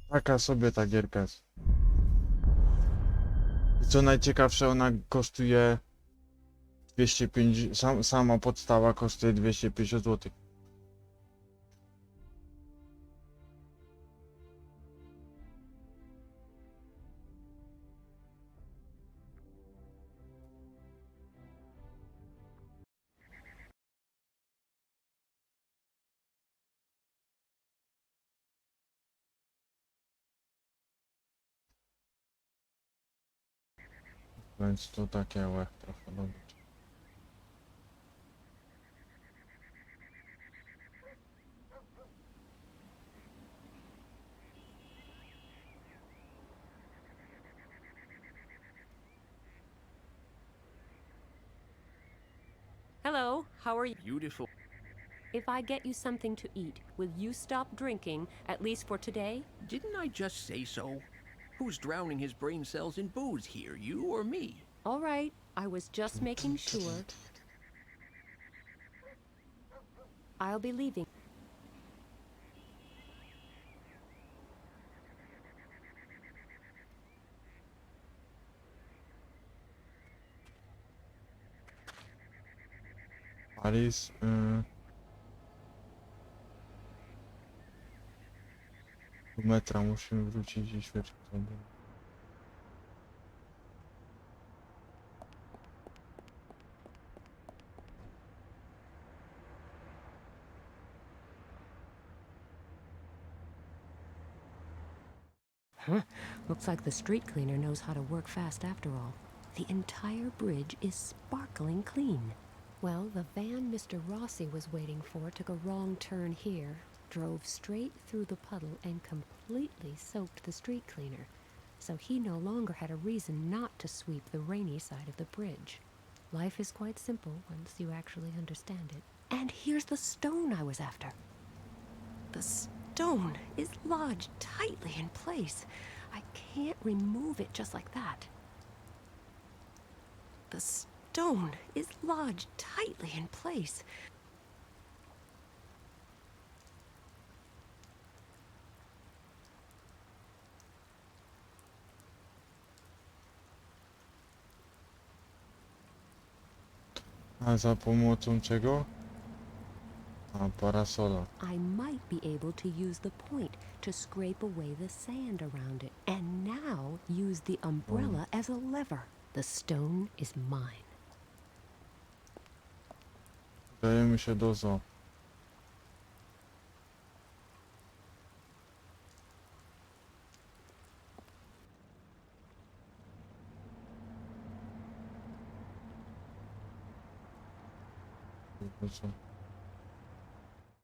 Taka sobie ta gierka jest. I co najciekawsze, ona kosztuje 250, sama podstawa kosztuje 250 zł. Więc to takie łech trochę robić. Hello, how are you? Beautiful. If I get you something to eat, will you stop drinking, at least for today? Didn't I just say so? Who's drowning his brain cells in booze here, you or me? All right, I was just making sure. I'll be leaving. Alice, do metra musimy wrócić i świeczkę sobie. Huh? Looks like the street cleaner knows how to work fast after all. The entire bridge is sparkling clean. Well, the van Mr. Rossi was waiting for took a wrong turn here, drove straight through the puddle, and completely soaked the street cleaner. So he no longer had a reason not to sweep the rainy side of the bridge. Life is quite simple once you actually understand it. And here's the stone I was after. The stone is lodged tightly in place. I can't remove it just like that. The stone is lodged tightly in place. A za pomocą czego? A, parasola. I might be able to use the point to scrape away the sand around it, and now use the umbrella as a lever. The stone is mine. Dajemy się do zoo. To co?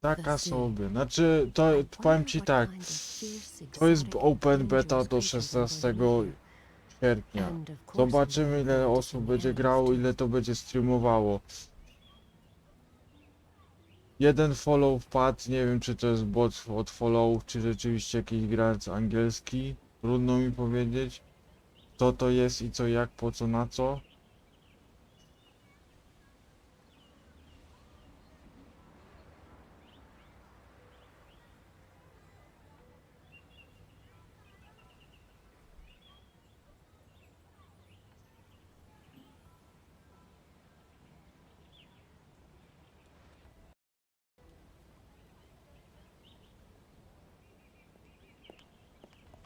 Taka sobie. Znaczy, to powiem ci tak. To jest open beta do 16 sierpnia. Zobaczymy, ile osób będzie grało, ile to będzie streamowało. Jeden follow wpadł, nie wiem, czy to jest bot od followów, czy rzeczywiście jakiś gracz angielski. Trudno mi powiedzieć, kto to jest i co, jak, po co, na co.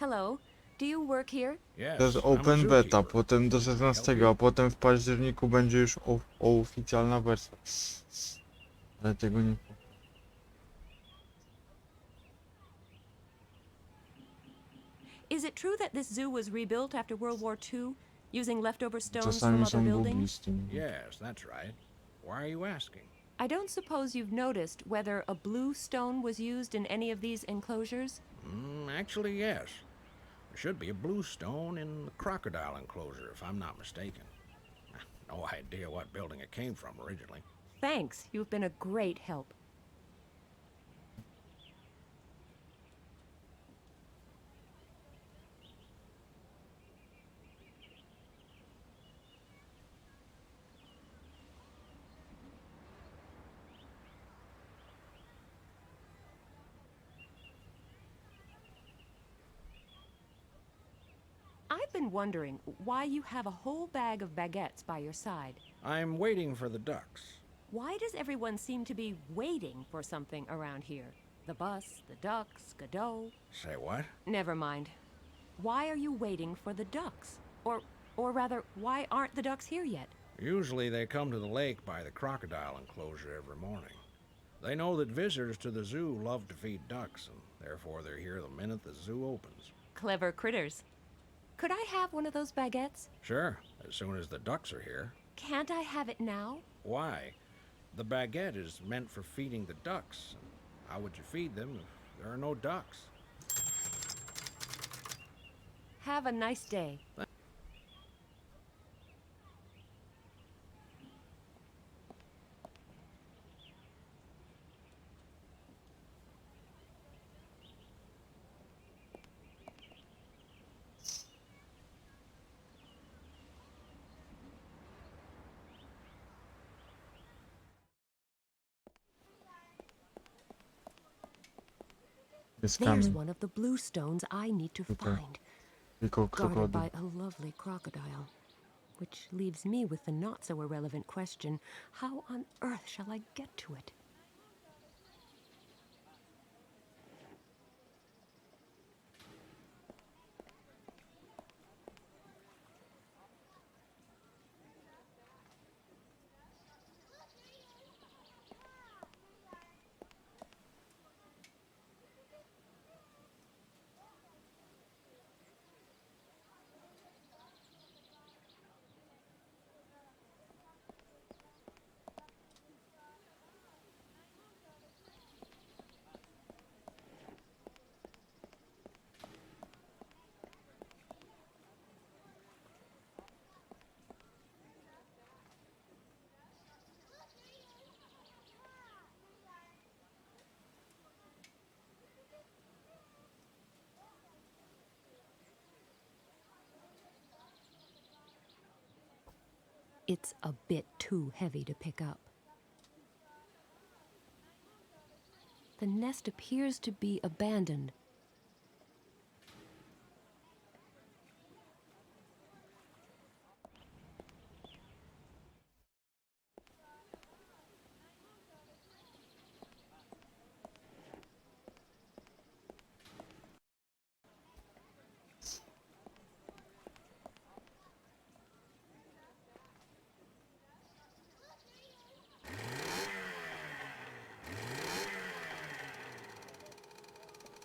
Hello, do you work here? To jest open beta, potem do 16, a potem w październiku będzie już oficjalna wersja. Ale tego nie... Is it true that this zoo was rebuilt after World War II, using leftover stones from Czasami other są bugi buildings? z tym. Yes, that's right. Why are you asking? I don't suppose you've noticed whether a blue stone was used in any of these enclosures? Actually, yes. There should be a blue stone in the crocodile enclosure, if I'm not mistaken. No idea what building it came from originally. Thanks, you've been a great help. been wondering why you have a whole bag of baguettes by your side. I'm waiting for the ducks. Why does everyone seem to be waiting for something around here? The bus, the ducks, Godot. Say what? Never mind. Why are you waiting for the ducks? Or rather, why aren't the ducks here yet? Usually they come to the lake by the crocodile enclosure every morning. They know that visitors to the zoo love to feed ducks, and therefore they're here the minute the zoo opens. Clever critters. Could I have one of those baguettes? Sure, as soon as the ducks are here. Can't I have it now? Why? The baguette is meant for feeding the ducks. How would you feed them if there are no ducks? Have a nice day. Jest There's kamień. one of the blue stones I need to Tutaj. find. Tylko Guarded by krokodyl. a lovely crocodile. Which leaves me with the not so irrelevant question, how on earth shall I get to it? It's a bit too heavy to pick up. The nest appears to be abandoned.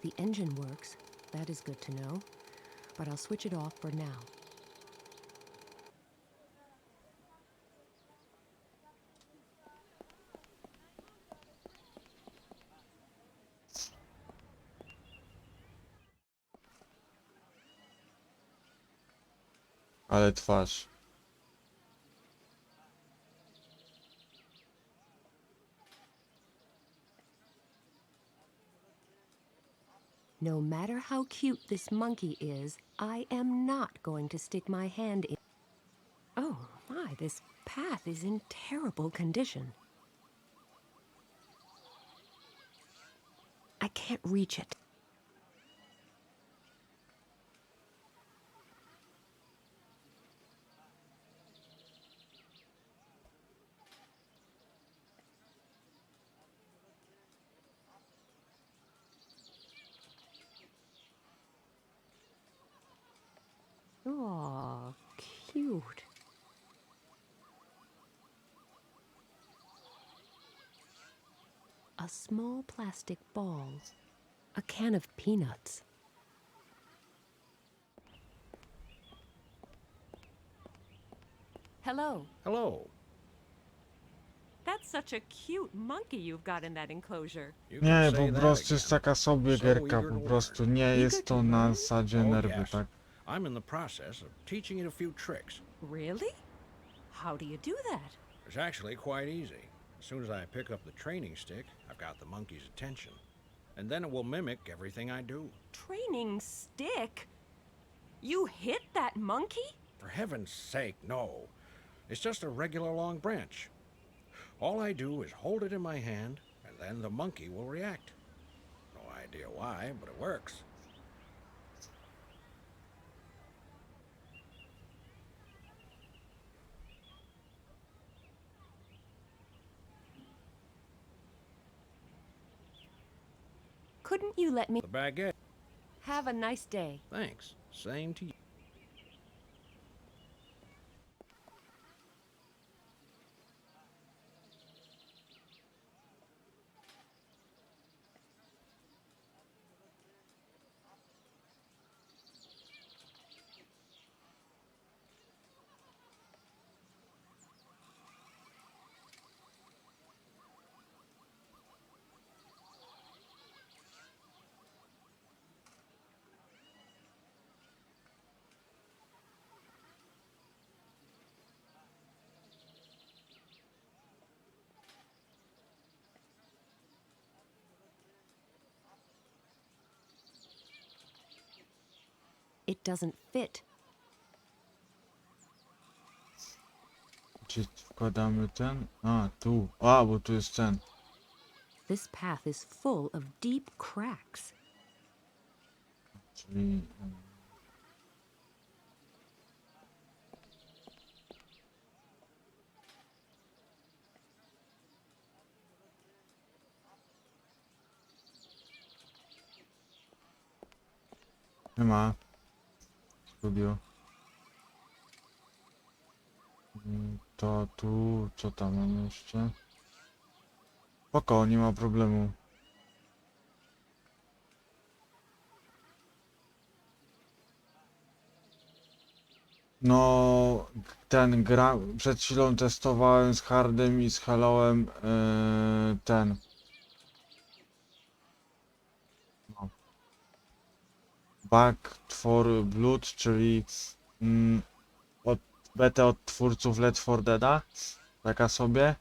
The engine works. That is good to know. But I'll switch it off for now. Ale twarz. No matter how cute this monkey is, I am not going to stick my hand in. Oh my, this path is in terrible condition. I can't reach it. Aw, cute. A small plastic ball. A can of peanuts. Hello. Hello. That's such a cute monkey you've got in that enclosure. You can Nie, say po that prostu jest again. taka sobie So gierka, eager po to prostu learn. nie jest to na zasadzie Oh, nerwy, yes. tak? I'm in the process of teaching it a few tricks. Really? How do you do that? It's actually quite easy. As soon as I pick up the training stick, I've got the monkey's attention. And then it will mimic everything I do. Training stick? You hit that monkey? For heaven's sake, no. It's just a regular long branch. All I do is hold it in my hand, and then the monkey will react. No idea why, but it works. couldn't you let me The baguette. have a nice day? Thanks. Same to you. It doesn't fit. Gdzie wkładamy ten? A, tu. A, bo tu jest ten. This path is full of deep cracks. Czyli... Nie ma. Studio. To tu, co tam mam jeszcze? Spoko, nie ma problemu. No, ten gra... Przed chwilą testowałem z Hardem i z Haloem ten. No. Back for Blood, czyli od betę od twórców Left 4 Deada. Taka sobie.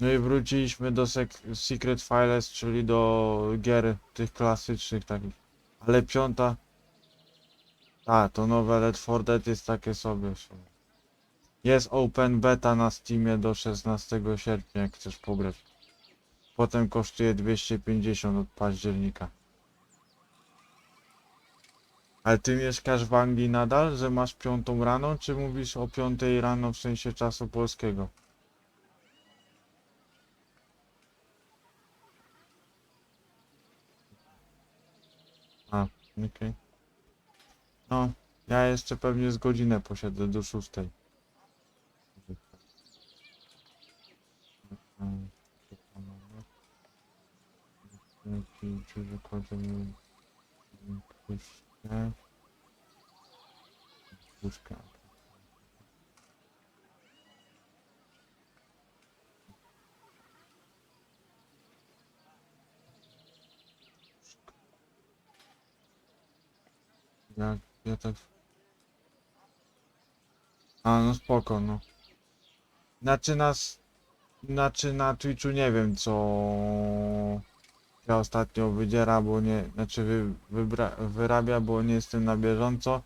No i wróciliśmy do Secret Files, czyli do gier tych klasycznych takich. Ale piąta... A, to nowe Left 4 Dead jest takie sobie. Jest open beta na Steamie do 16 sierpnia, jak chcesz pograć. Potem kosztuje 250 od października. Ale ty mieszkasz w Anglii nadal, że masz 5 rano, czy mówisz o 5 rano w sensie czasu polskiego? A, okej. No, ja jeszcze pewnie z godzinę posiedzę do 6. Czy wykładamy puszkę? Puszka. Ja tak... A, no spoko, no. Znaczy na Twitchu nie wiem, co ja ostatnio wydziera, bo nie... Znaczy wyrabia, bo nie jestem na bieżąco.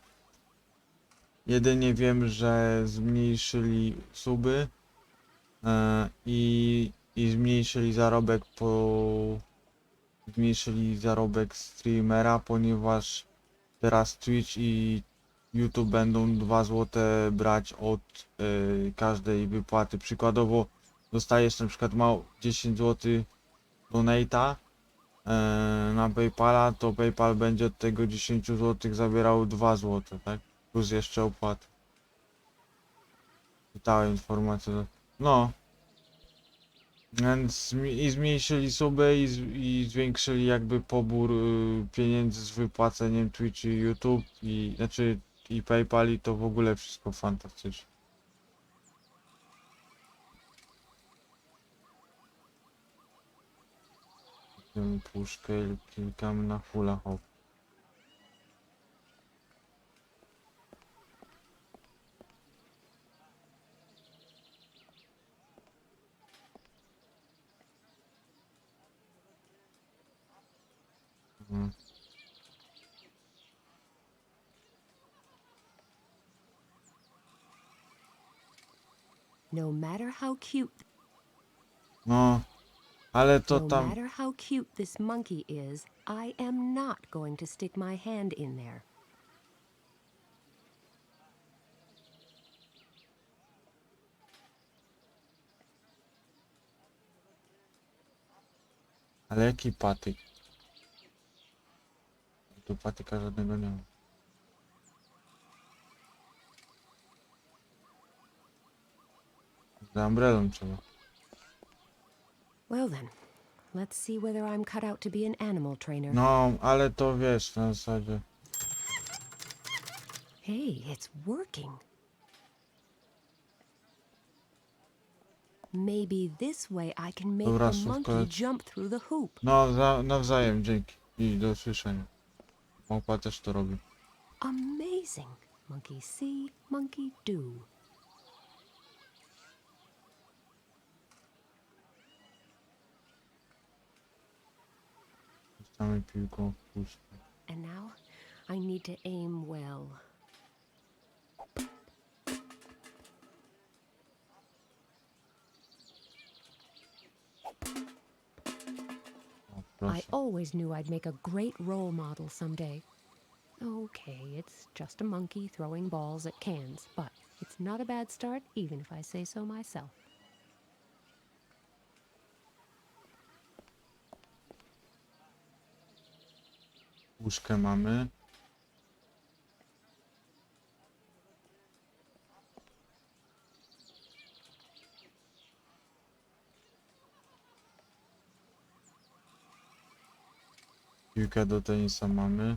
Jedynie wiem, że zmniejszyli suby i zmniejszyli zarobek streamera, ponieważ teraz Twitch i YouTube będą 2 złote brać od każdej wypłaty. Przykładowo dostajesz na przykład 10 zł donate'a na PayPala, to PayPal będzie od tego 10 zł zabierał 2 zł, tak? Plus jeszcze opłaty. Czytałem informację. No. Więc i zmniejszyli suby i zwiększyli jakby pobór pieniędzy z wypłaceniem Twitch i YouTube i znaczy i PayPal i to w ogóle wszystko fantastycznie. Puszkę i klikamy na hula hop. No matter how cute No, ale to No tam... matter how cute this monkey is, I am not going to stick my hand in there. Ale jaki patyk? Tu patyka żadnego nie ma. Za umbrelą trzeba. Well then, let's see whether I'm cut out to be an animal trainer. No, ale to wiesz, na zasadzie. Hey, it's working. Maybe this way I can make Dobra, the słówko monkey leci. jump through the hoop. No, nawzajem, dzięki. I do usłyszenia. Małpa też to robi. Amazing. Monkey see, monkey do. Zostamy piłką w puszkę. And now I need to aim well. O, I proszę. always knew I'd make a great role model someday. Okay, it's just a monkey throwing balls at cans, but it's not a bad start, even if I say so myself. Puszkę mamy. Piłkę do tenisa mamy.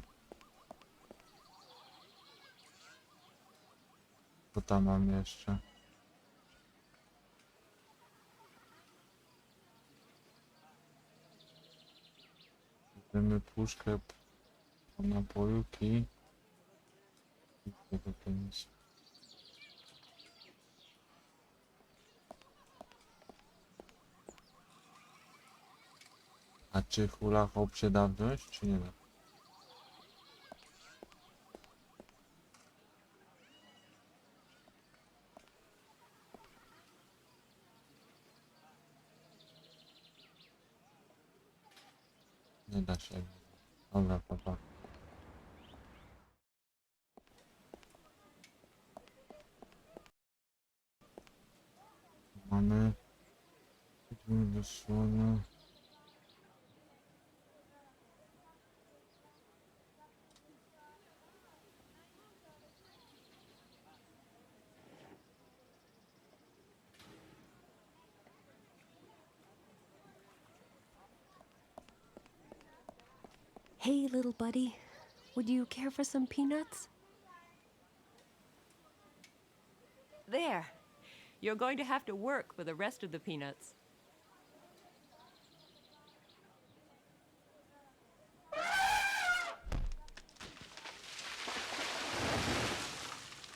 Co tam mam jeszcze? Bierzemy puszkę po napoju, kij. Piłkę do tenisa. A czy hula hop się da wziąć, czy nie da? Nie da się. Dobra, papa. Mamy. Idziemy do słona. Hey, little buddy, would you care for some peanuts? There. You're going to have to work for the rest of the peanuts.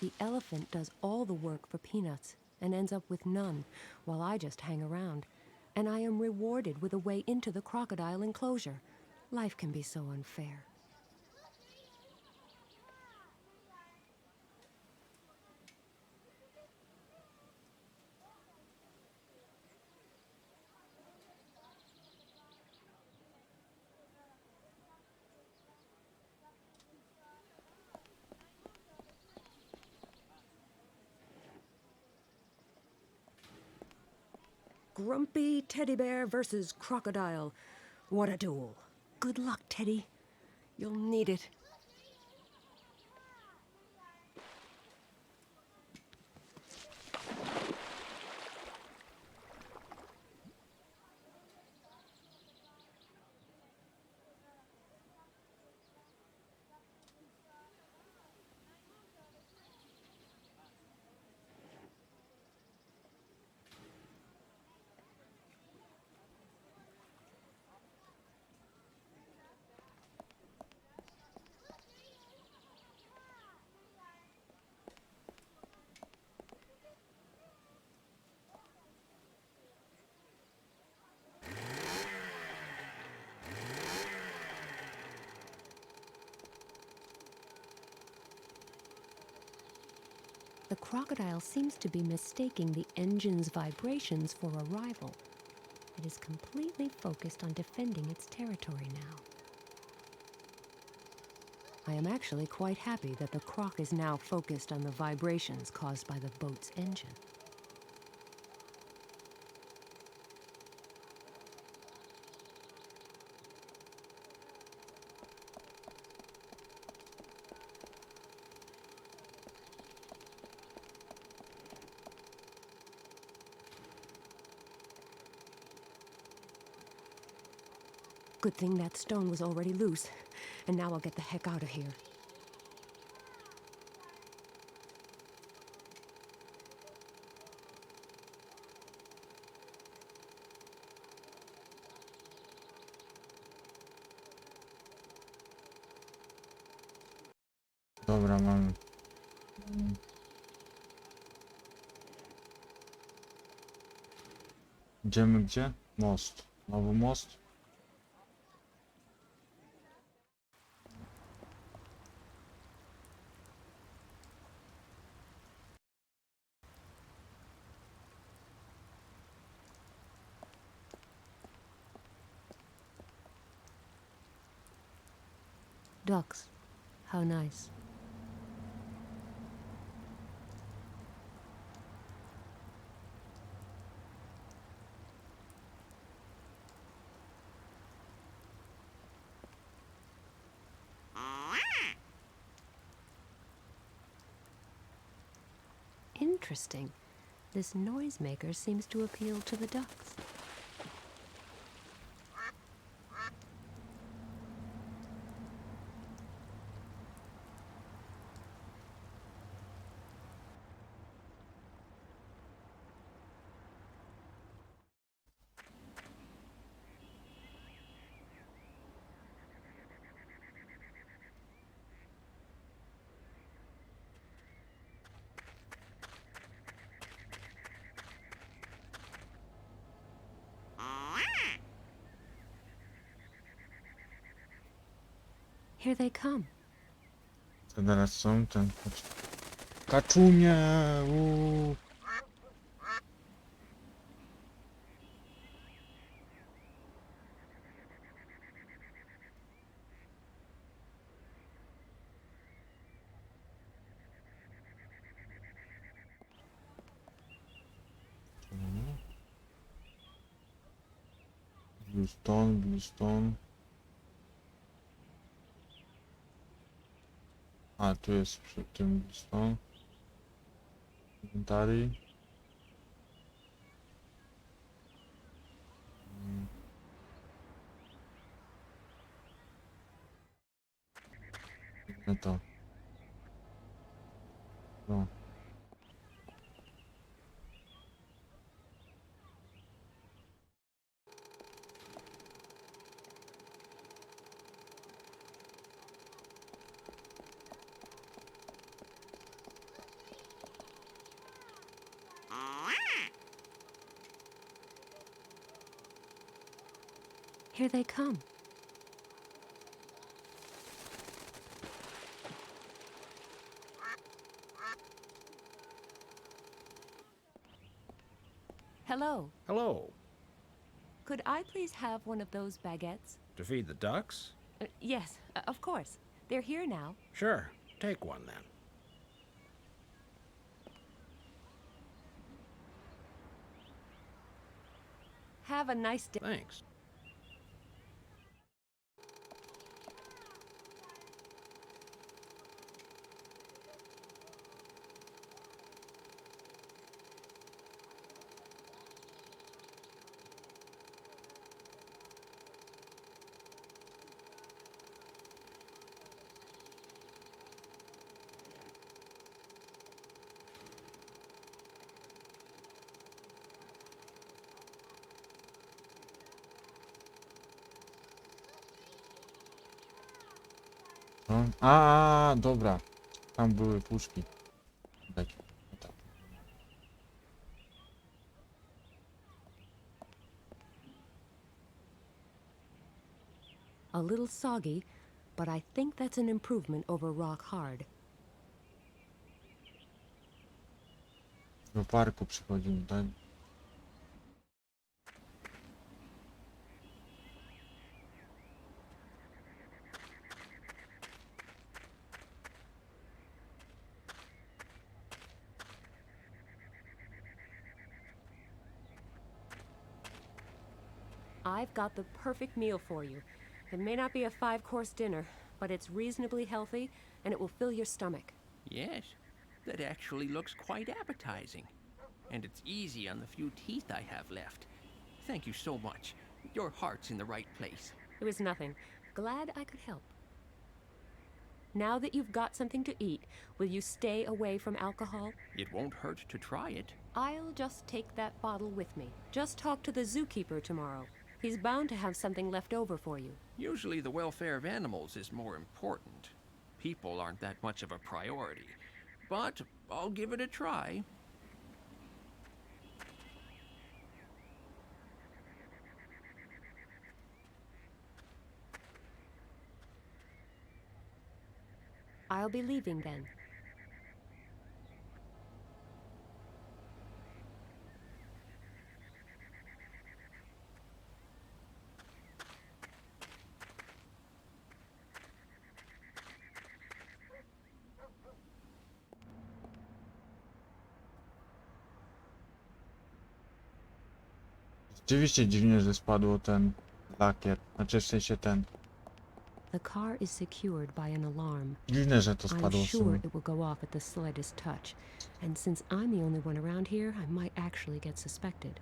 The elephant does all the work for peanuts and ends up with none, while I just hang around. And I am rewarded with a way into the crocodile enclosure. Life can be so unfair. Grumpy teddy bear versus crocodile. What a duel. Good luck, Teddy. You'll need it. The crocodile seems to be mistaking the engine's vibrations for a rival. It is completely focused on defending its territory now. I am actually quite happy that the croc is now focused on the vibrations caused by the boat's engine. Good thing that stone was already loose, and now I'll get the heck out of here. Dobra, mamy. Idziemy gdzie? Most. Nowy most? Ducks. How nice. Interesting. This noisemaker seems to appeal to the ducks. Here they come. To teraz są ten... Kaczunie! Uuu. Bluestone, bluestone. A, tu jest przy tym bluestone. Inventory. No to. No. Here they come. Hello. Hello. Could I please have one of those baguettes? To feed the ducks? Yes, of course. They're here now. Sure. Take one then. Have a nice day. Thanks. No. A, dobra. Tam były puszki. Tak. No tak. A little soggy, but I think that's an improvement over rock hard. Do parku przychodzimy, tak? I've got the perfect meal for you. It may not be a 5-course dinner, but it's reasonably healthy, and it will fill your stomach. Yes, that actually looks quite appetizing. And it's easy on the few teeth I have left. Thank you so much. Your heart's in the right place. It was nothing. Glad I could help. Now that you've got something to eat, will you stay away from alcohol? It won't hurt to try it. I'll just take that bottle with me. Just talk to the zookeeper tomorrow. He's bound to have something left over for you. Usually the welfare of animals is more important. People aren't that much of a priority. But I'll give it a try. I'll be leaving then. Rzeczywiście dziwnie, że spadło ten lakier. Znaczy w sensie ten. The car is secured by an alarm. Dziwne, że to I'm spadło w sure sumie. it will go off at the slightest touch. And since I'm the only one around here, I might actually get suspected.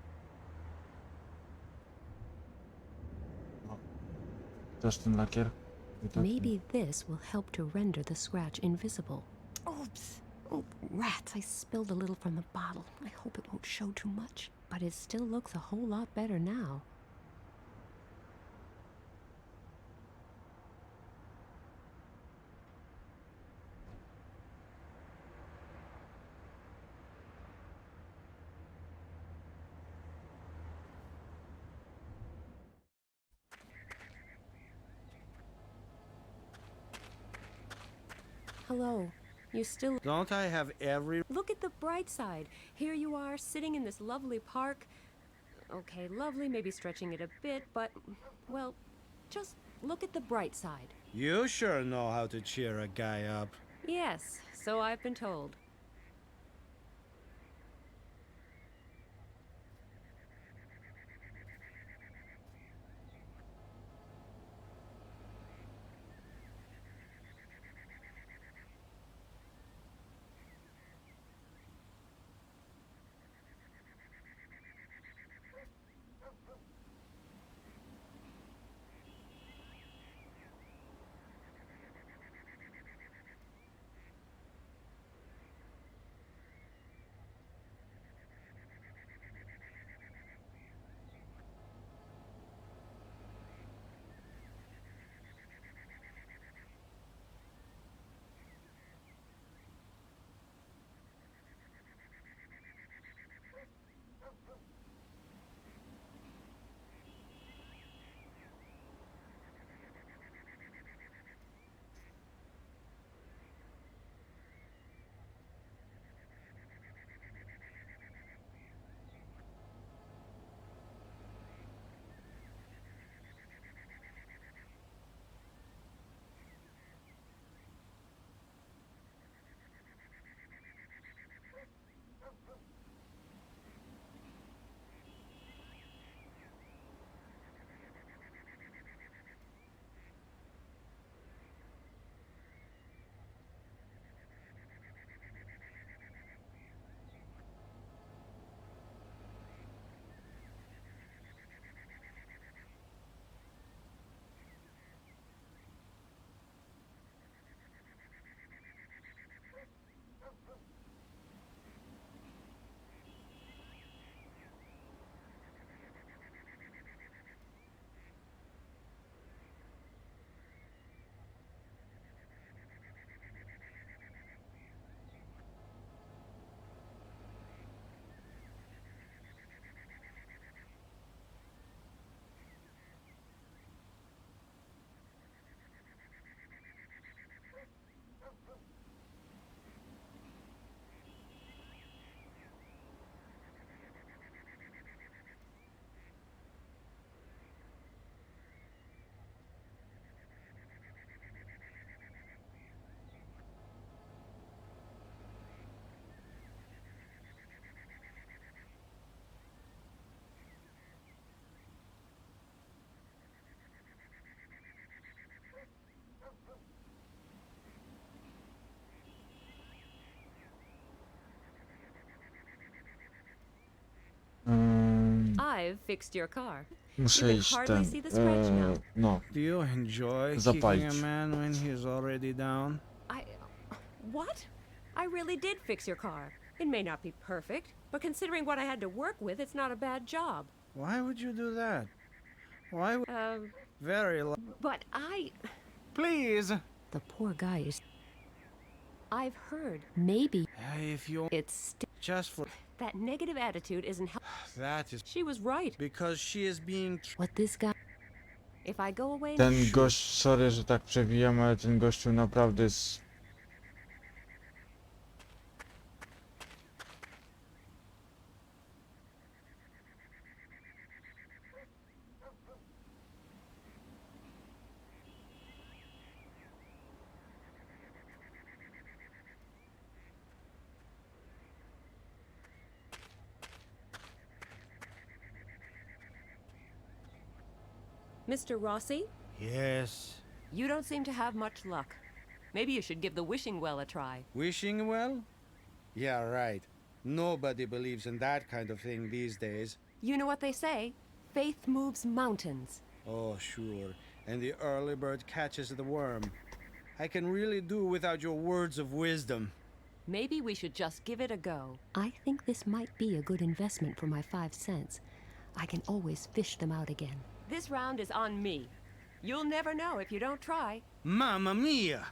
Też ten lakier. I tak- Maybe this will help to render the scratch invisible. Oops! Oh, rats, I spilled a little from the bottle. I hope it won't show too much. But it still looks a whole lot better now. Hello. You still... Don't I have every... Look at the bright side. Here you are, sitting in this lovely park. Okay, lovely, maybe stretching it a bit, but, well, just look at the bright side. You sure know how to cheer a guy up. Yes, so I've been told. I've fixed your car. Muszę can iść hardly ten. see the scratch now. No, Do you enjoy kicking a Zapalić. man when he's already down? What? I really did fix your car. It may not be perfect, but considering what I had to work with, it's not a bad job. Why would you do that? Why would... Very But I... Please! The poor guy is... I've heard. Maybe If you... it's... Just for... That negative attitude isn't help. That is... She was right. Because she is being... What this guy... If I go away... ten gość, sorry, że tak przewijam, ale ten gościu naprawdę jest... Mr. Rossi, Yes. you don't seem to have much luck. Maybe you should give the wishing well a try. Wishing well? Yeah, right. Nobody believes in that kind of thing these days. You know what they say? Faith moves mountains. Oh, sure. And the early bird catches the worm. I can really do without your words of wisdom. Maybe we should just give it a go. I think this might be a good investment for my 5 cents. I can always fish them out again. This round is on me. You'll never know if you don't try. Mamma mia!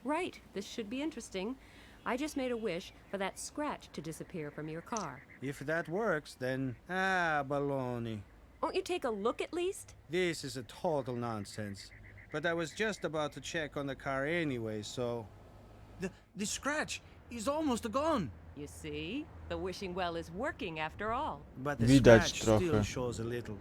Right, this should be interesting. I just made a wish for that scratch to disappear from your car. If that works, then... Ah, baloney. Won't you take a look at least? This is a total nonsense. But I was just about to check on the car anyway, so... The scratch is almost gone. You see? The wishing well is working after all. But the Widać scratch still trochę. shows a little.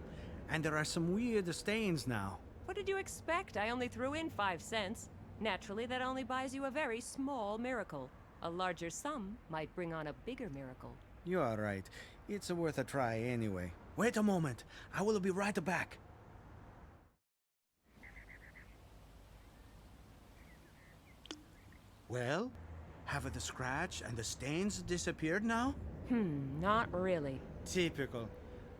And there are some weird stains now. What did you expect? I only threw in 5 cents. Naturally, that only buys you a very small miracle. A larger sum might bring on a bigger miracle. You are right. It's worth a try anyway. Wait a moment. I will be right back. Well, have the scratch and the stains disappeared now? Not really. Typical.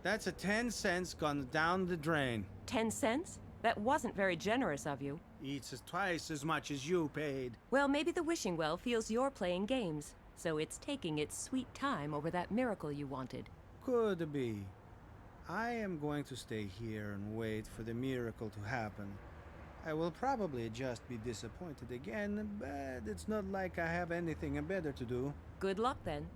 That's a 10 cents gone down the drain. 10 cents? That wasn't very generous of you. It's twice as much as you paid. Well, maybe the wishing well feels you're playing games, so it's taking its sweet time over that miracle you wanted. Could be. I am going to stay here and wait for the miracle to happen. I will probably just be disappointed again, but it's not like I have anything better to do. Good luck then.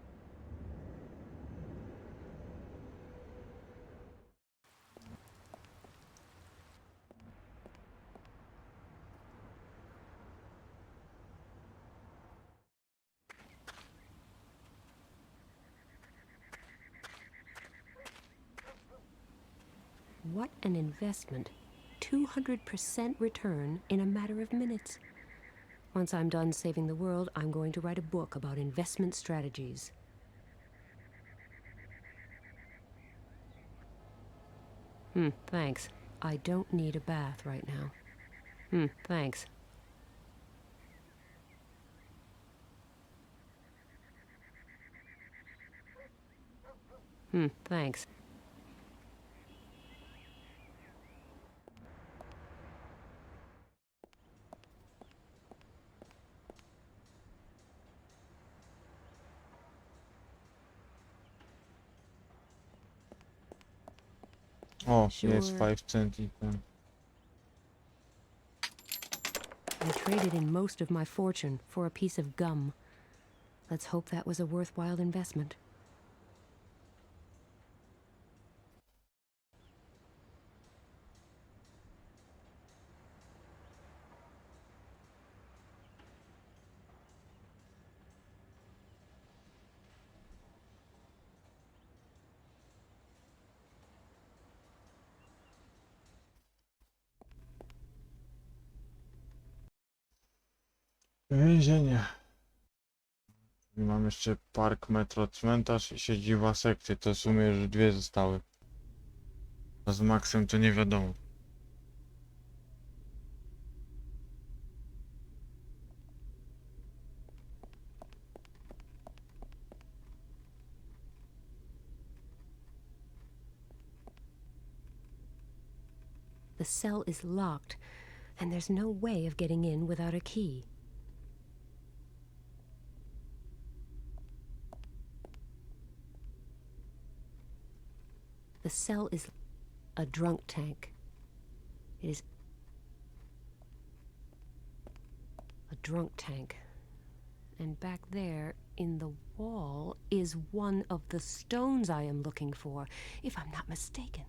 What an investment. 200% return in a matter of minutes. Once I'm done saving the world, I'm going to write a book about investment strategies. Thanks. I don't need a bath right now. Thanks. Thanks. O, Sure. jest 5 cent i ten. I traded in most of my fortune for a piece of gum. Let's hope that was a worthwhile investment. Więzienie. I mam jeszcze park, metro, cmentarz i siedziba sekty. To w sumie już 2 zostały. A z Maxem to nie wiadomo. The cell is locked, and there's no way of getting in without a key. The cell is a drunk tank. It is a drunk tank. And back there, in the wall, is one of the stones I am looking for, if I'm not mistaken.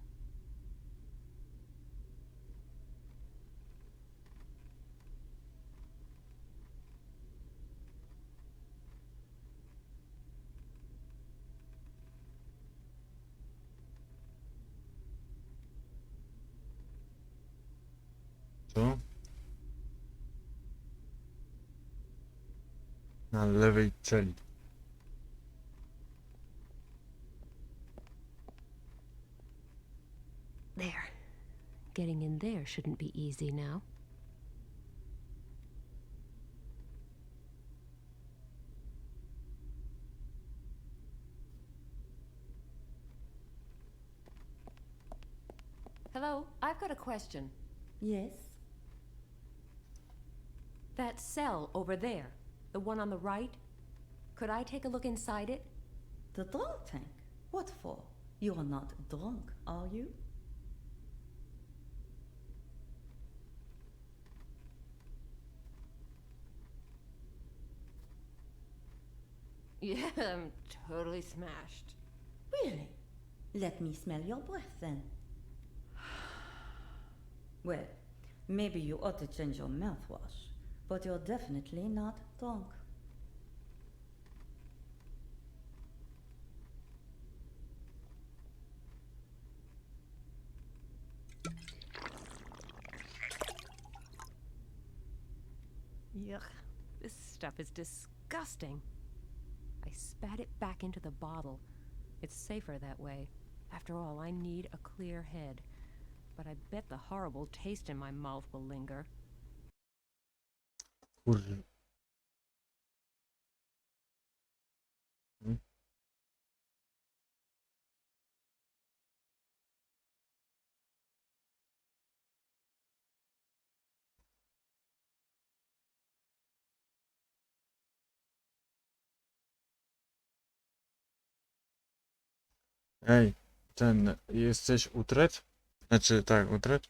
Co? Na lewej celi. There. Getting in there shouldn't be easy now. Hello, I've got a question. Yes? That cell over there, the one on the right, could I take a look inside it? The drunk tank? What for? You are not drunk, are you? Yeah, I'm totally smashed. Really? Let me smell your breath then. Well, maybe you ought to change your mouthwash, but you're definitely not drunk. Yuck. This stuff is disgusting. I spat it back into the bottle. It's safer that way. After all, I need a clear head. But I bet the horrible taste in my mouth will linger. Kurde. Ej, jesteś Utrecht? Znaczy, tak, Utrecht?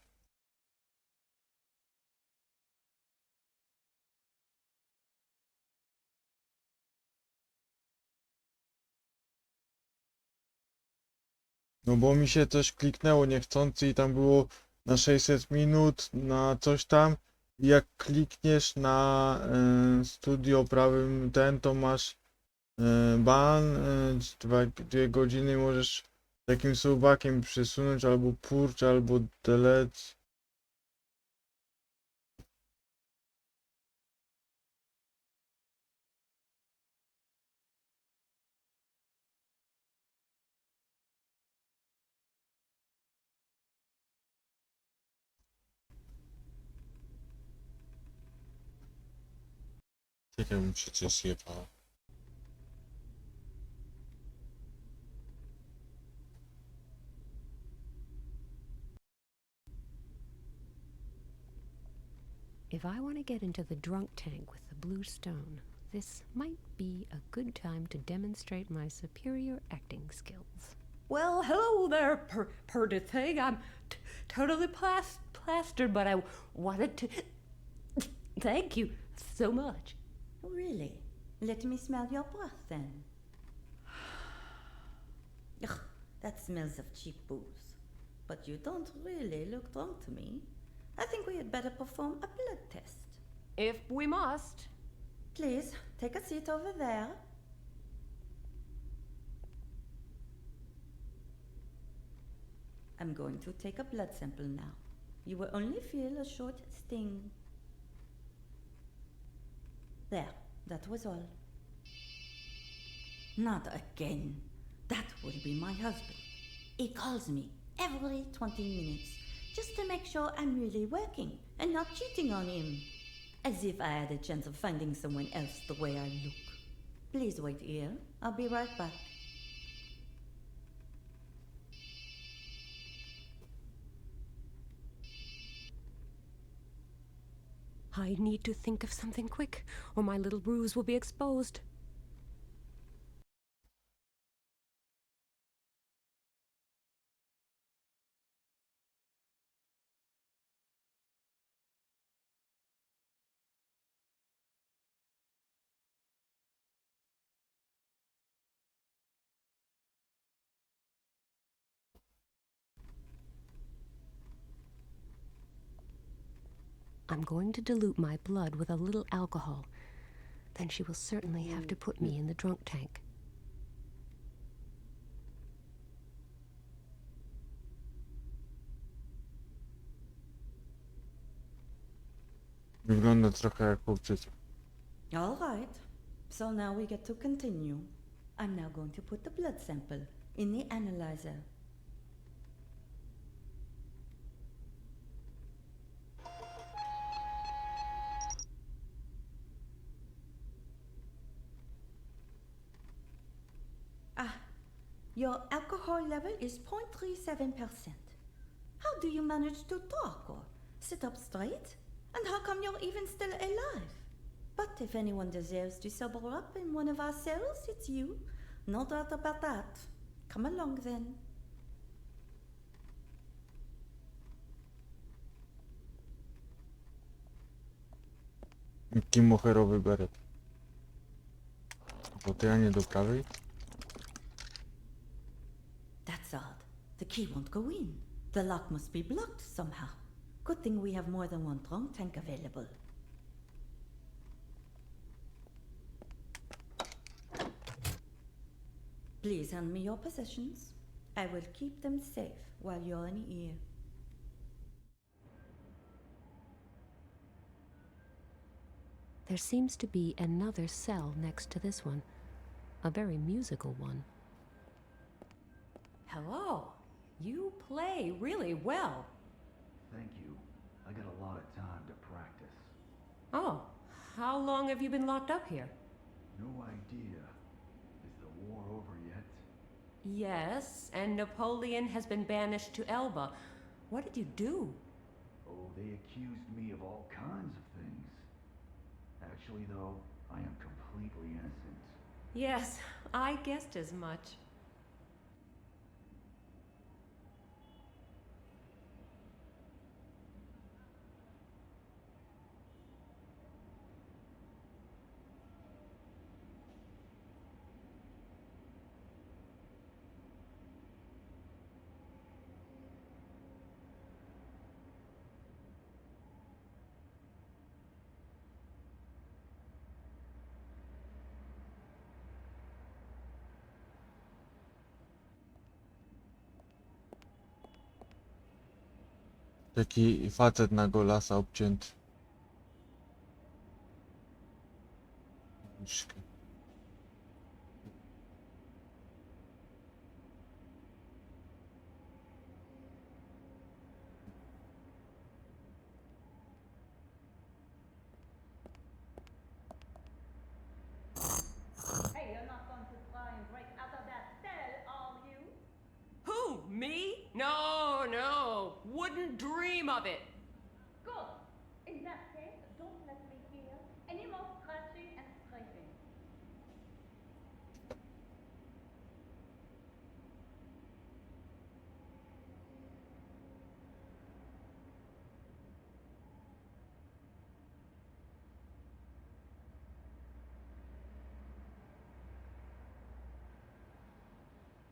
No bo mi się coś kliknęło niechcący i tam było na 600 minut, na coś tam. I jak klikniesz na studio prawym ten, to masz ban, 2 godziny możesz takim suwakiem przesunąć, albo purge, albo delete. Czekaj, mi przecież zjebało. If I want to get into the drunk tank with the blue stone, this might be a good time to demonstrate my superior acting skills. Well, hello there, purdy thing. I'm totally plastered, but I wanted to thank you so much. Really? Let me smell your breath then. Ugh, that smells of cheap booze. But you don't really look drunk to me. I think we had better perform a blood test. If we must. Please, take a seat over there. I'm going to take a blood sample now. You will only feel a short sting. There, that was all. Not again. That will be my husband. He calls me every 20 minutes just to make sure I'm really working and not cheating on him. As if I had a chance of finding someone else the way I look. Please wait here. I'll be right back. I need to think of something quick, or my little ruse will be exposed. I'm going to dilute my blood with a little alcohol. Then she will certainly have to put me in the drunk tank. Wygląda trochę jak chłopczyca. All right. So now we get to continue. I'm now going to put the blood sample in the analyzer. Your alcohol level is 0.37%. How do you manage to talk or sit up straight? And how come you're even still alive? But if anyone deserves to sober up in one of our cells, it's you. No doubt about that. Come along then. Jaki moherowy beret. Bo to ja nie do prawej? That's odd. The key won't go in. The lock must be blocked somehow. Good thing we have more than one drunk tank available. Please hand me your possessions. I will keep them safe while you're in here. There seems to be another cell next to this one. A very musical one. Hello. You play really well. Thank you. I got a lot of time to practice. Oh, how long have you been locked up here? No idea. Is the war over yet? Yes, and Napoleon has been banished to Elba. What did you do? Oh, they accused me of all kinds of things. Actually, though, I am completely innocent. Yes, I guessed as much. Taki facet na golasa obcięty. Myszkę. Hey, you're not going to try and break out of that cell, are you? Who, me? No, no. Wouldn't dream of it. Good. In that case, don't let me hear any more scratching and scraping.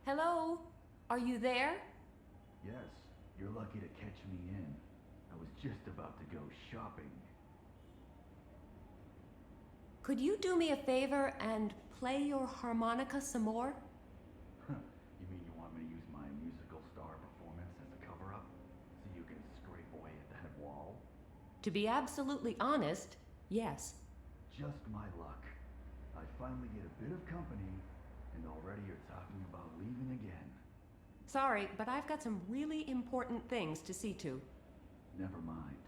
Hello? Are you there? Yes, you're lucky to catch me in. I was just about to go shopping. Could you do me a favor and play your harmonica some more? You mean you want me to use my musical star performance as a cover-up? So you can scrape away at that wall? To be absolutely honest, yes. Just my luck. I finally get a bit of company, and already you're talking about leaving again. Sorry, but I've got some really important things to see to. Never mind.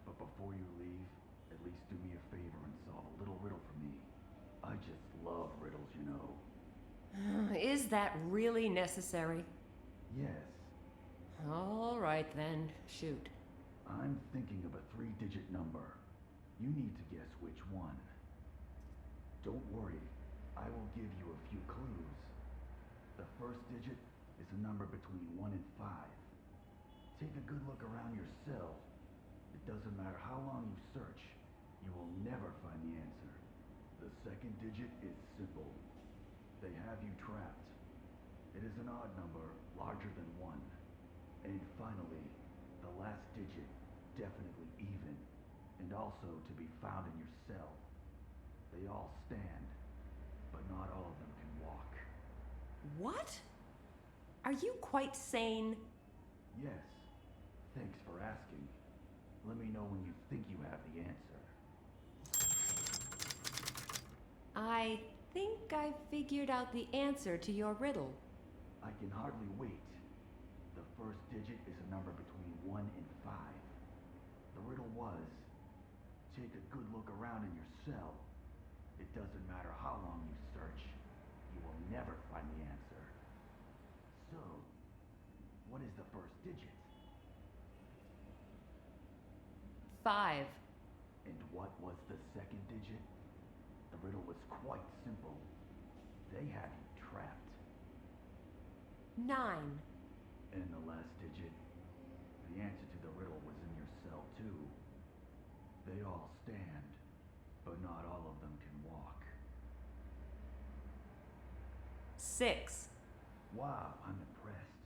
But before you leave, at least do me a favor and solve a little riddle for me. I just love riddles, you know. Is that really necessary? Yes, All right then, shoot. I'm thinking of a 3-digit number. You need to guess which one. Don't worry, I will give you a few clues. The first digit is a number between 1 and 5. Take a good look around your cell. It doesn't matter how long you search, you will never find the answer. The second digit is simple. They have you trapped. It is an odd number, larger than 1. And finally, the last digit, definitely even, and also to be found in your cell. They all stand, but not all of them can walk. What? Are you quite sane? Yes. Thanks for asking. Let me know when you think you have the answer. I think I figured out the answer to your riddle. I can hardly wait. The first digit is a number between 1 and 5. The riddle was, take a good look around in your cell. It doesn't matter how long you search, you will never find the answer. So, what is the first digit? 5. And what was the second digit? The riddle was quite simple. They have you trapped. 9. And the last digit? The answer to the riddle was in your cell too. They all stand, but not all of them can walk. 6. Wow, I'm impressed.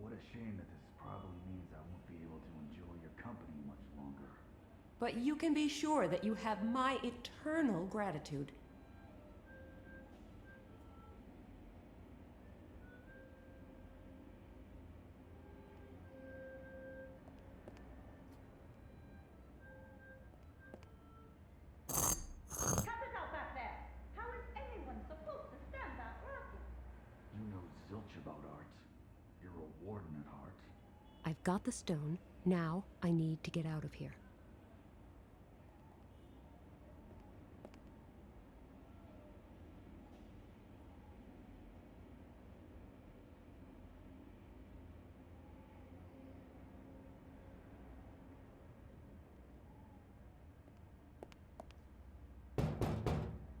What a shame that this probably means I won't be able to enjoy your company much longer. But you can be sure that you have my eternal gratitude. Cut it out back there! How is anyone supposed to stand that racket? You know zilch about art. You're a warden at heart. I've got the stone. Now I need to get out of here.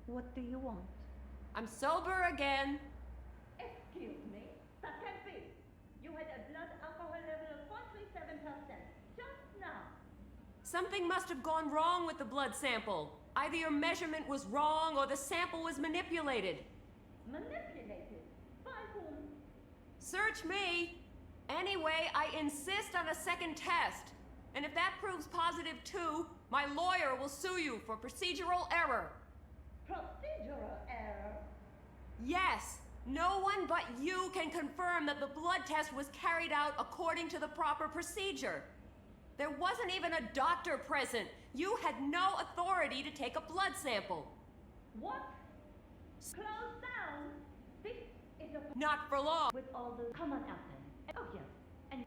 What do you want? I'm sober again. Excuse me? That can't be. You had a blood alcohol level of 0.37% just now. Something must have gone wrong with the blood sample. Either your measurement was wrong or the sample was manipulated. Manipulated? By whom? Search me. Anyway, I insist on a second test. And if that proves positive too, my lawyer will sue you for procedural error. Procedural error? Yes, no one but you can confirm that the blood test was carried out according to the proper procedure. There wasn't even a doctor present. You had no authority to take a blood sample. What? Close down? This is a... Not for long. With all the... Come on out then. Oh yes. And...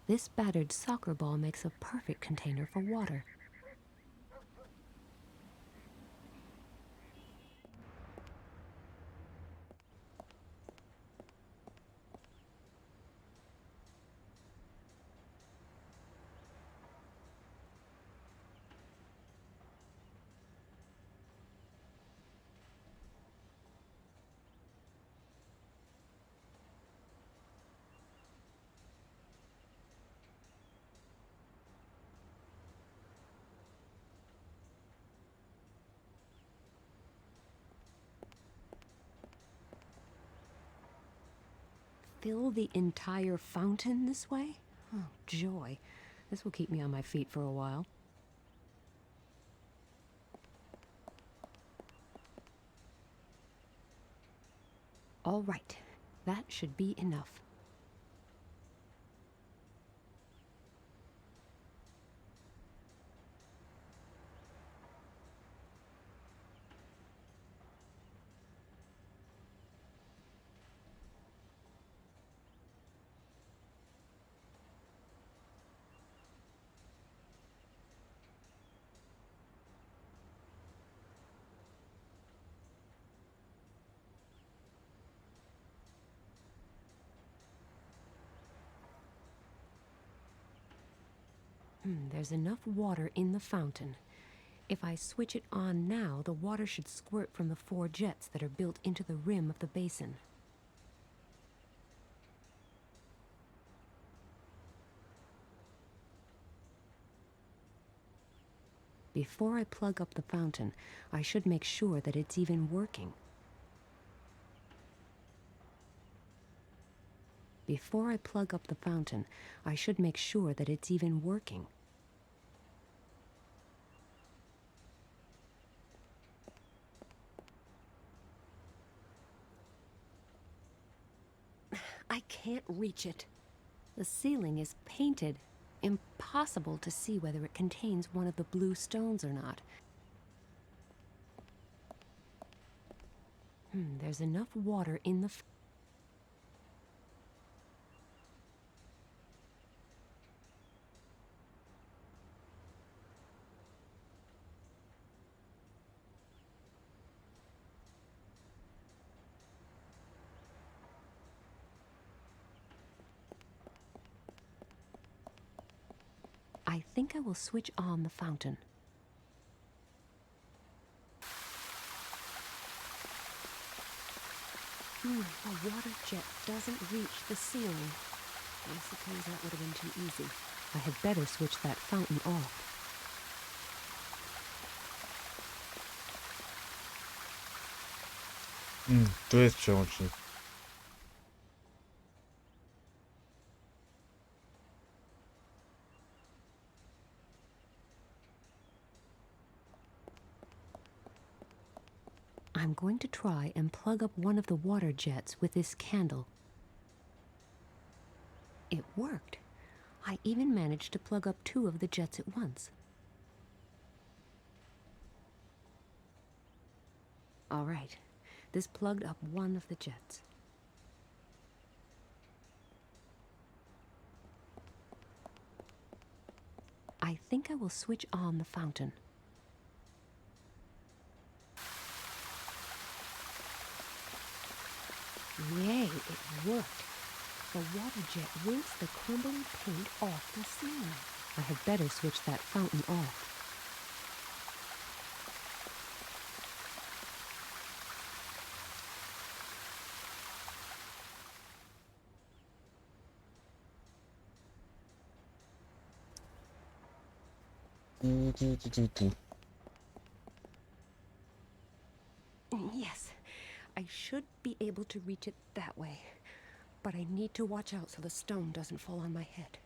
This battered soccer ball makes a perfect container for water. Fill the entire fountain this way? Oh, joy. This will keep me on my feet for a while. All right. That should be enough. There's enough water in the fountain. If I switch it on now, the water should squirt from the 4 jets that are built into the rim of the basin. Before I plug up the fountain, I should make sure that it's even working. Before I plug up the fountain, I should make sure that it's even working. I can't reach it. The ceiling is painted. Impossible to see whether it contains one of the blue stones or not. There's enough water in the... I think I will switch on the fountain. The water jet doesn't reach the ceiling. I suppose that would have been too easy. I had better switch that fountain off. Tu jest przełącznik. I'm going to try and plug up one of the water jets with this candle. It worked. I even managed to plug up 2 of the jets at once. All right, this plugged up one of the jets. I think I will switch on the fountain. Yay, it worked. The water jet rinsed the crumbling paint off the ceiling. I had better switch that fountain off. Yes, I should be able to reach it that way. But I need to watch out so the stone doesn't fall on my head.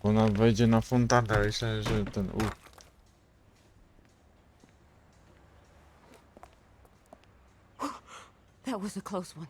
Ona wejdzie na fontannę, myślę, że ten... That was a close one.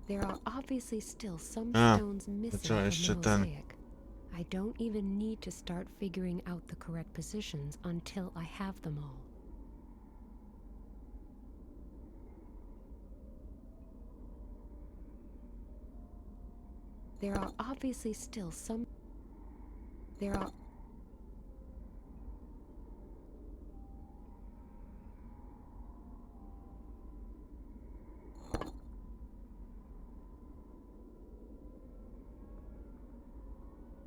There are obviously still some stones missing trzeba from jeszcze the ten. mosaic. I don't even need to start figuring out the correct positions until I have them all. There are obviously still some... There are...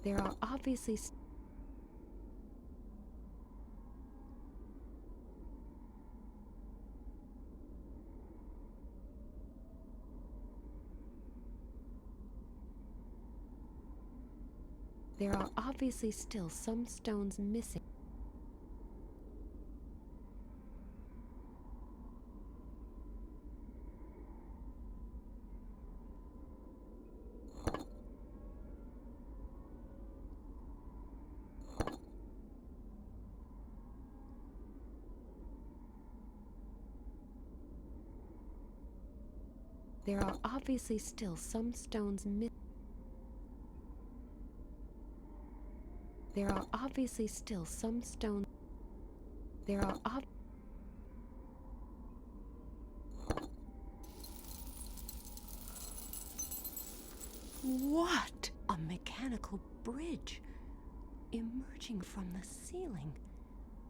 There are obviously... There are obviously still some stones missing. There are obviously still some stones missing. There are obviously still some stones. There are What? A mechanical bridge emerging from the ceiling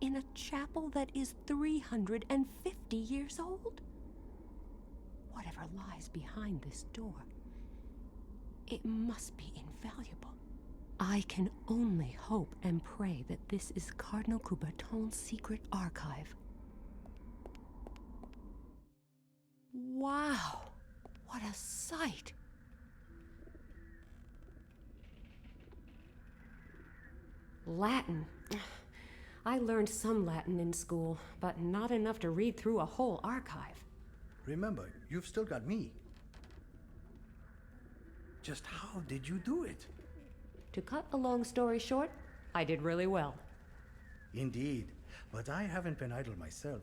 in a chapel that is 350 years old? Whatever lies behind this door, it must be invaluable. I can only hope and pray that this is Cardinal Coubertin's secret archive. Wow, what a sight! Latin. I learned some Latin in school, but not enough to read through a whole archive. Remember, you've still got me. Just how did you do it? To cut a long story short, I did really well. Indeed, but I haven't been idle myself.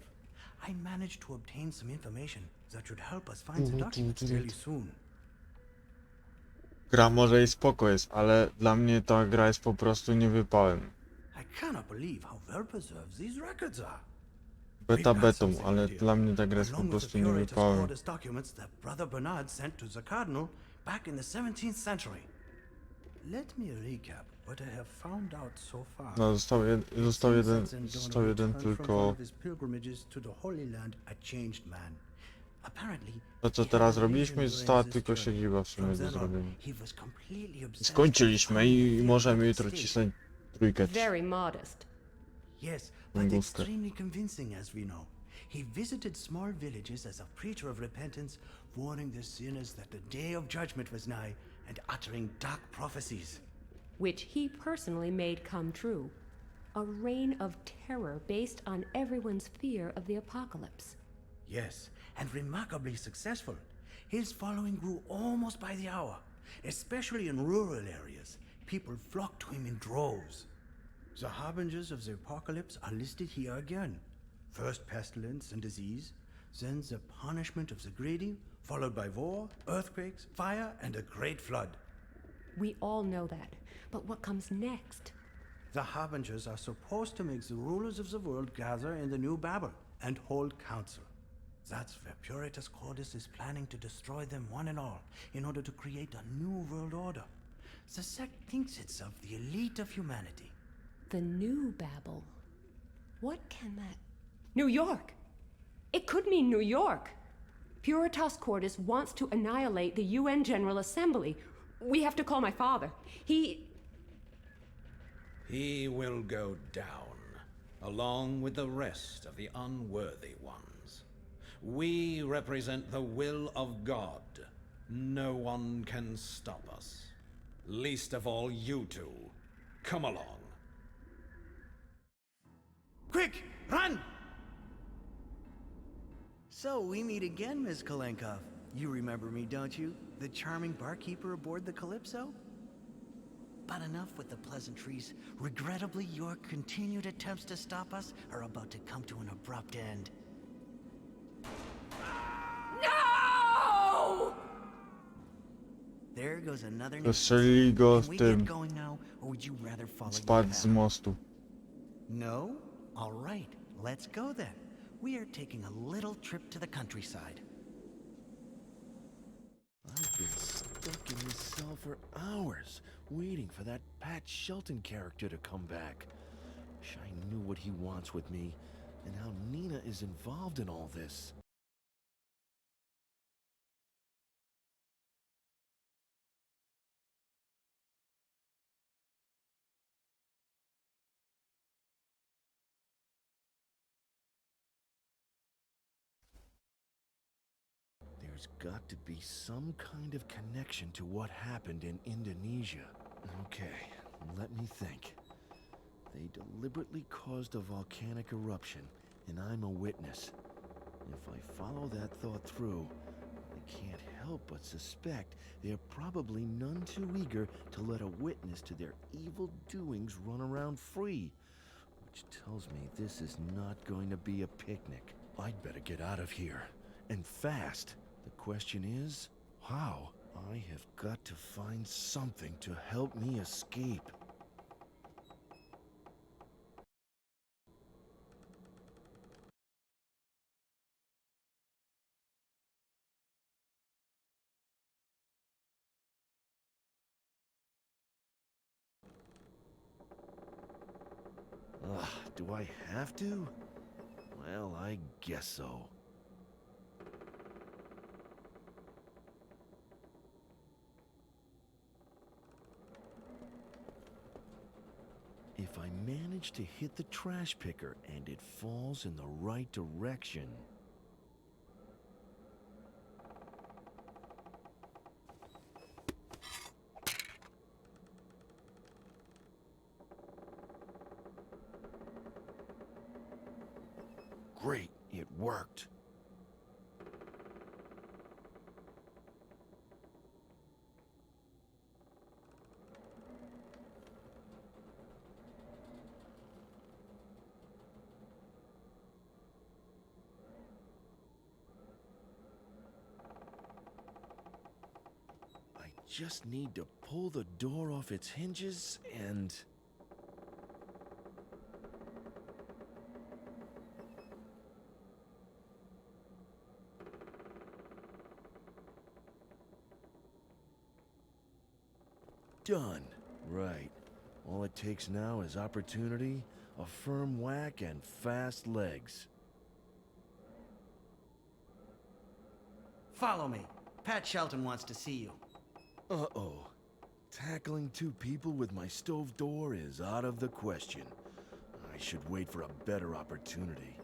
I managed to obtain some information that should help us find the documents fairly soon. Gra może i spoko jest, ale dla mnie ta gra jest po prostu niewypałem. I cannot believe how well preserved these records are. Beta betą, ale dla mnie ta gra jest po Along with the prostu curator's niewypałem. orders documents that Brother Bernard sent to the Cardinal back in the 17th century. Let me recap what I have found out so far. No, został jeden tylko... To co teraz robiliśmy i została tylko siedziba w sumie do zrobienia. Skończyliśmy i możemy jutro cisnąć trójkę. Very modest. Yes, but extremely convincing as we know. He visited small villages as a preacher of repentance, warning the sinners that the day of judgment was nigh and uttering dark prophecies. Which he personally made come true. A reign of terror based on everyone's fear of the apocalypse. Yes, and remarkably successful. His following grew almost by the hour, especially in rural areas. People flocked to him in droves. The harbingers of the apocalypse are listed here again. First pestilence and disease, then the punishment of the greedy, followed by war, earthquakes, fire, and a great flood. We all know that, but what comes next? The harbingers are supposed to make the rulers of the world gather in the New Babel and hold council. That's where Puritas Cordis is planning to destroy them one and all in order to create a new world order. The sect thinks it's of the elite of humanity. The New Babel. What can that... New York! It could mean New York! Puritas Cordis wants to annihilate the UN General Assembly. We have to call my father. He will go down, along with the rest of the unworthy ones. We represent the will of God. No one can stop us. Least of all you two. Come along. Quick, run! So we meet again, Ms. Kolenkov. You remember me, don't you? The charming barkeeper aboard the Calypso? But enough with the pleasantries. Regrettably, your continued attempts to stop us are about to come to an abrupt end. No! There goes another Zastrzelili go Can w we tym. get going now, or would you rather follow your Spadł z path? mostu. No? All right, let's go then. We are taking a little trip to the countryside. I've been stuck in this cell for hours, waiting for that Pat Shelton character to come back. Wish I knew what he wants with me, and how Nina is involved in all this. There's got to be some kind of connection to what happened in Indonesia. Okay, let me think. They deliberately caused a volcanic eruption, and I'm a witness. If I follow that thought through, I can't help but suspect they're probably none too eager to let a witness to their evil doings run around free. Which tells me this is not going to be a picnic. I'd better get out of here, and fast. The question is, how? I have got to find something to help me escape. Ugh, do I have to? Well, I guess so. If I manage to hit the trash picker and it falls in the right direction... Great, it worked. I just need to pull the door off its hinges and... Done. Right. All it takes now is opportunity, a firm whack, and fast legs. Follow me. Pat Shelton wants to see you. Uh-oh. Tackling two people with my stove door is out of the question. I should wait for a better opportunity.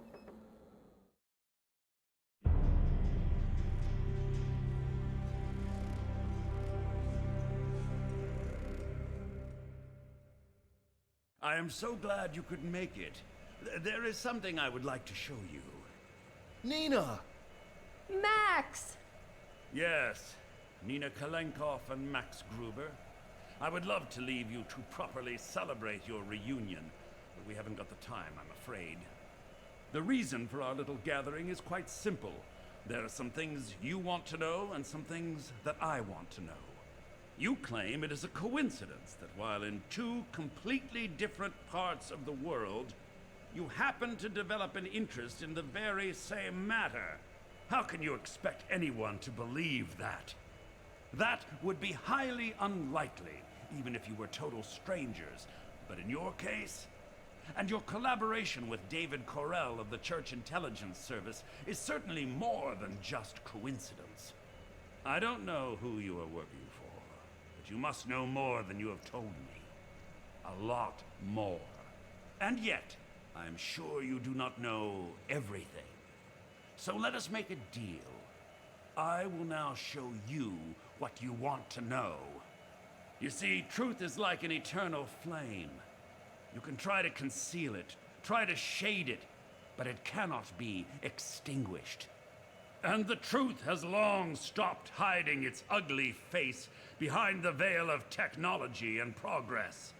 I am so glad you could make it. There is something I would like to show you. Nina! Max! Yes, Nina Kalenkov and Max Gruber. I would love to leave you to properly celebrate your reunion, but we haven't got the time, I'm afraid. The reason for our little gathering is quite simple. There are some things you want to know and some things that I want to know. You claim it is a coincidence that while in two completely different parts of the world, you happen to develop an interest in the very same matter. How can you expect anyone to believe that? That would be highly unlikely, even if you were total strangers. But in your case, and your collaboration with David Correll of the Church Intelligence Service is certainly more than just coincidence. I don't know who you are working for, but you must know more than you have told me. A lot more. And yet, I am sure you do not know everything. So let us make a deal. I will now show you what you want to know. You see, truth is like an eternal flame. You can try to conceal it, try to shade it, but it cannot be extinguished. And the truth has long stopped hiding its ugly face behind the veil of technology and progress.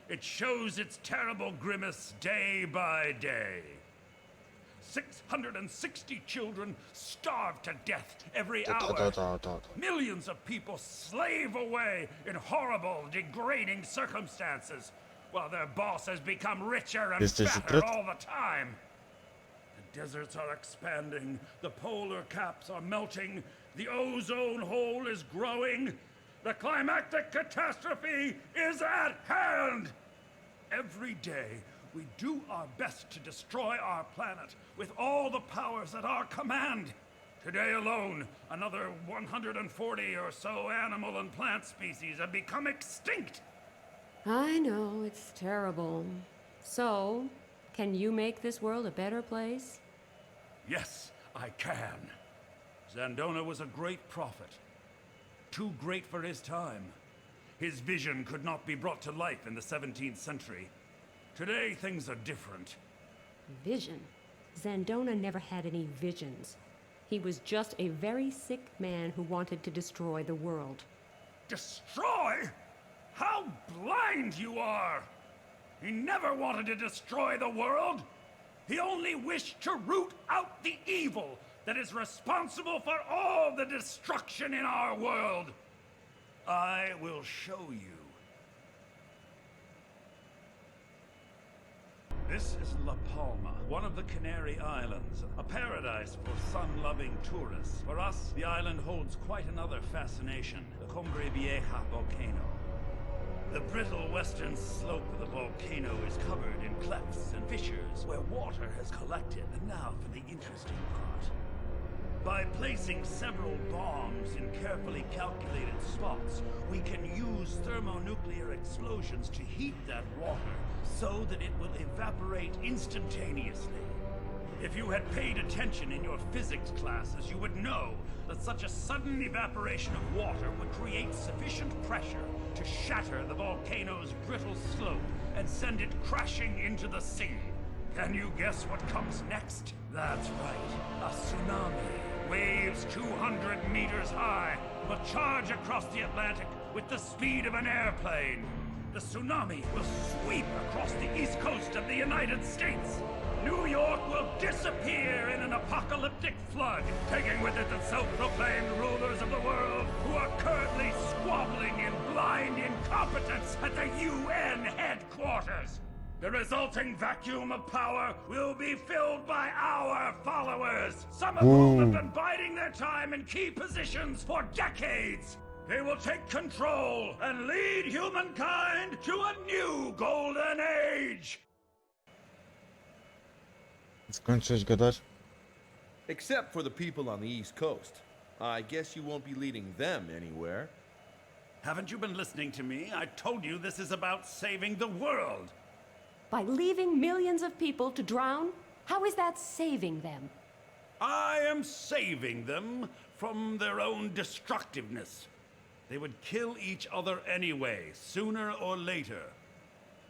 It shows its terrible grimace day by day. 660 children starve to death every hour. Millions of people slave away in horrible, degrading circumstances, while their boss has become richer and fatter all the time. The deserts are expanding, the polar caps are melting, the ozone hole is growing, The climactic catastrophe is at hand! Every day, we do our best to destroy our planet with all the powers at our command. Today alone, another 140 or so animal and plant species have become extinct. I know, it's terrible. So, can you make this world a better place? Yes, I can. Zandona was a great prophet. Too great for his time. His vision could not be brought to life in the 17th century. Today, things are different. Vision? Zandona never had any visions. He was just a very sick man who wanted to destroy the world. Destroy? How blind you are! He never wanted to destroy the world. He only wished to root out the evil that is responsible for all the destruction in our world. I will show you. This is La Palma, one of the Canary Islands, a paradise for sun-loving tourists. For us, the island holds quite another fascination, the Cumbre Vieja volcano. The brittle western slope of the volcano is covered in clefts and fissures where water has collected. And now for the interesting part. By placing several bombs in carefully calculated spots, we can use thermonuclear explosions to heat that water so that it will evaporate instantaneously. If you had paid attention in your physics classes, you would know that such a sudden evaporation of water would create sufficient pressure to shatter the volcano's brittle slope and send it crashing into the sea. Can you guess what comes next? That's right, a tsunami. Waves 200 meters high will charge across the Atlantic with the speed of an airplane. The tsunami will sweep across the east coast of the United States. New York will disappear in an apocalyptic flood, taking with it the self-proclaimed rulers of the world who are currently squabbling in blind incompetence at the UN headquarters. The resulting vacuum of power will be filled by our followers, some of whom have been biding their time in key positions for decades. They will take control and lead humankind to a new golden age. Skończyłeś gadać? Except for the people on the East Coast. I guess you won't be leading them anywhere. Haven't you been listening to me? I told you this is about saving the world. By leaving millions of people to drown? How is that saving them? I am saving them from their own destructiveness. They would kill each other anyway, sooner or later.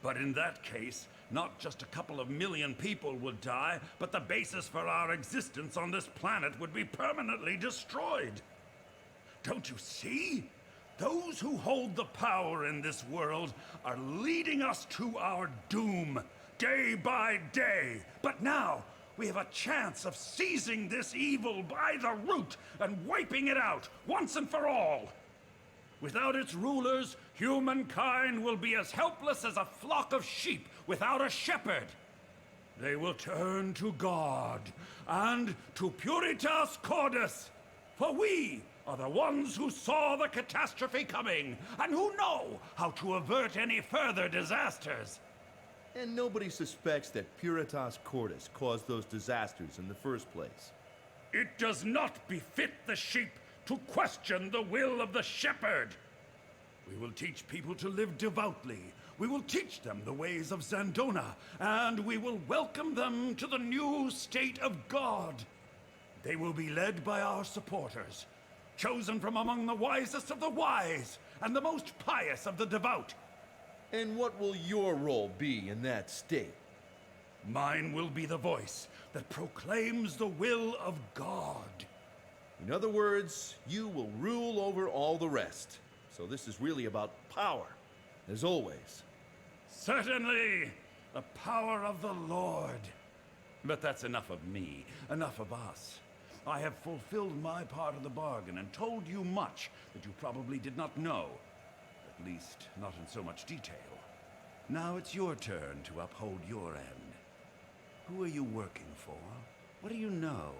But in that case, not just a couple of million people would die, but the basis for our existence on this planet would be permanently destroyed. Don't you see? Those who hold the power in this world are leading us to our doom, day by day. But now, we have a chance of seizing this evil by the root and wiping it out, once and for all. Without its rulers, humankind will be as helpless as a flock of sheep without a shepherd. They will turn to God and to Puritas Cordis, for we are the ones who saw the catastrophe coming and who know how to avert any further disasters. And nobody suspects that Puritas Cordis caused those disasters in the first place. It does not befit the sheep to question the will of the shepherd. We will teach people to live devoutly. We will teach them the ways of Zandona, and we will welcome them to the new state of God. They will be led by our supporters, chosen from among the wisest of the wise and the most pious of the devout. And what will your role be in that state? Mine will be the voice that proclaims the will of God. In other words, you will rule over all the rest. So this is really about power, as always. Certainly, the power of the Lord. But that's enough of me, enough of us. I have fulfilled my part of the bargain and told you much that you probably did not know. At least, not in so much detail. Now it's your turn to uphold your end. Who are you working for? What do you know?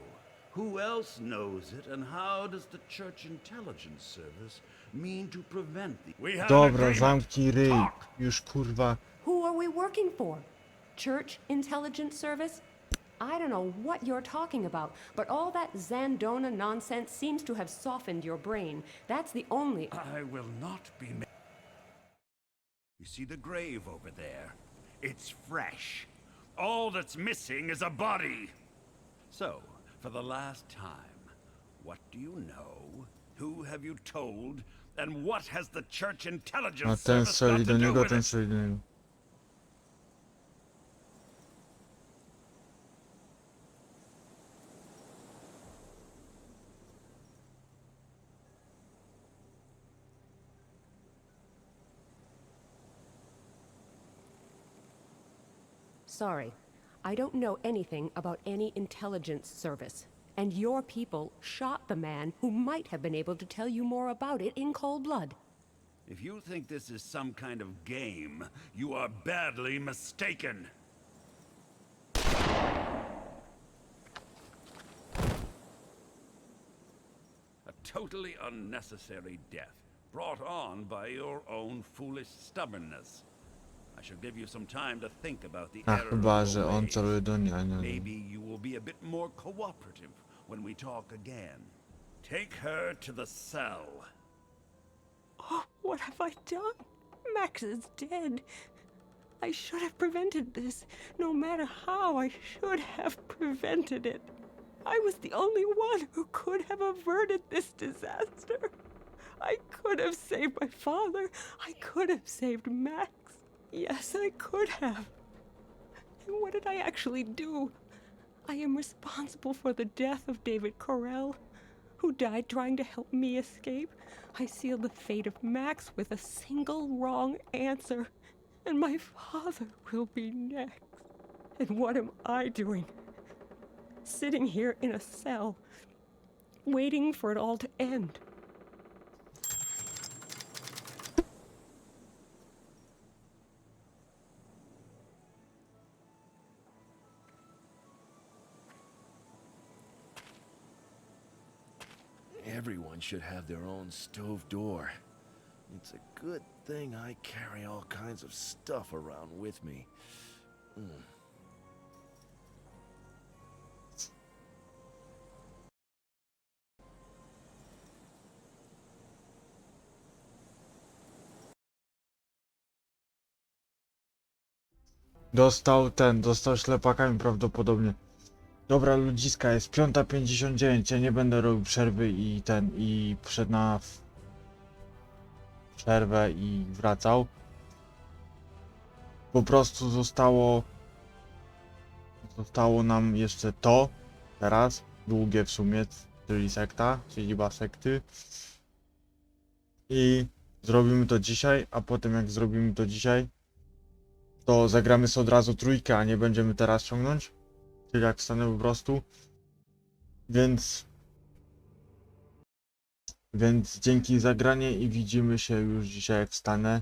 Who else knows it, and how does the Church Intelligence Service mean to prevent the... We have an Dobra, agreement. zamknij ryj. Talk. Już kurwa. Who are we working for? Church Intelligence Service? I don't know what you're talking about, but all that Zandona nonsense seems to have softened your brain. That's the only... I will not be... You see the grave over there? It's fresh. All that's missing is a body. So, for the last time, what do you know? Who have you told? And what has the Church A Intelligence ten Service strzeli got do to do niego, with ten it? strzeli do niego. Sorry, I don't know anything about any intelligence service. And your people shot the man who might have been able to tell you more about it in cold blood. If you think this is some kind of game, you are badly mistaken. A totally unnecessary death, brought on by your own foolish stubbornness. I should give you some time to think about the A error chyba, of że your on ways. celuje do niej, a nie. Maybe you will be a bit more cooperative when we talk again. Take her to the cell. Oh, what have I done? Max is dead. I should have prevented this. No matter how, I should have prevented it. I was the only one who could have averted this disaster. I could have saved my father. I could have saved Max. Yes, I could have. And what did I actually do? I am responsible for the death of David Correll, who died trying to help me escape. I sealed the fate of Max with a single wrong answer, and my father will be next. And what am I doing? Sitting here in a cell, waiting for it all to end. Everyone should have their own stove door. It's a good thing I carry all kinds of stuff around with me. Dostał ślepakami prawdopodobnie. Dobra, ludziska, jest 5:59, ja nie będę robił przerwy i wszedł na przerwę i wracał. Po prostu zostało nam jeszcze to, teraz, długie w sumie, czyli sekta, siedziba sekty. I zrobimy to dzisiaj, a potem jak zrobimy to dzisiaj, to zagramy sobie od razu trójkę, a nie będziemy teraz ciągnąć. Czyli jak wstanę po prostu. Więc dzięki za granie i widzimy się już dzisiaj jak wstanę.